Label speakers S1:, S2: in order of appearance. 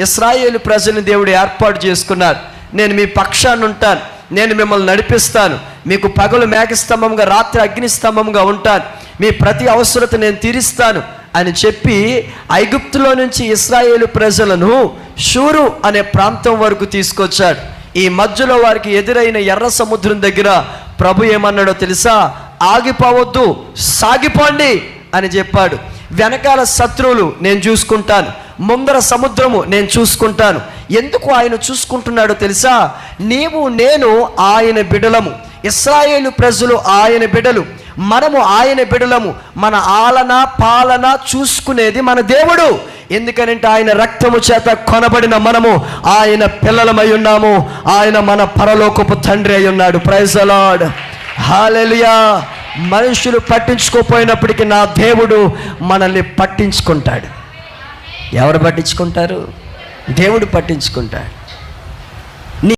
S1: ఇశ్రాయేలు ప్రజల్ని దేవుడు ఏర్పాటు చేసుకున్నారు. నేను మీ పక్షాన్ని ఉంటాను, నేను మిమ్మల్ని నడిపిస్తాను, మీకు పగలు మేఘస్తంభంగా రాత్రి అగ్నిస్తంభంగా ఉంటాను, మీ ప్రతి అవసరత నేను తీరుస్తాను అని చెప్పి ఐగుప్తులో నుంచి ఇశ్రాయేలు ప్రజలను షూరు అనే ప్రాంతం వరకు తీసుకొచ్చాడు. ఈ మధ్యలో వారికి ఎదురైన ఎర్ర సముద్రం దగ్గర ప్రభు ఏమన్నాడో తెలుసా? ఆగిపోవద్దు, సాగిపోండి అని చెప్పాడు. వెనకాల శత్రువులు నేను చూసుకుంటాను, ముందర సముద్రము నేను చూసుకుంటాను. ఎందుకు ఆయన చూసుకుంటున్నాడో తెలుసా? నీవు నేను ఆయన బిడలము, ఇశ్రాయేలు ప్రజలు ఆయన బిడలు, మనము ఆయన బిడలము. మన ఆలన పాలన చూసుకునేది మన దేవుడు. ఎందుకనంటే ఆయన రక్తము చేత కొనబడిన మనము ఆయన పిల్లలమై ఉన్నాము. ఆయన మన పరలోకపు తండ్రి అయి ఉన్నాడు. ప్రైజ్ ది లార్డ్, హల్లెలూయా. మనుషులు పట్టించుకోపోయినప్పటికీ నా దేవుడు మనల్ని పట్టించుకుంటాడు. ఎవరు పట్టించుకుంటారు? దేవుడు పట్టించుకుంటాడు.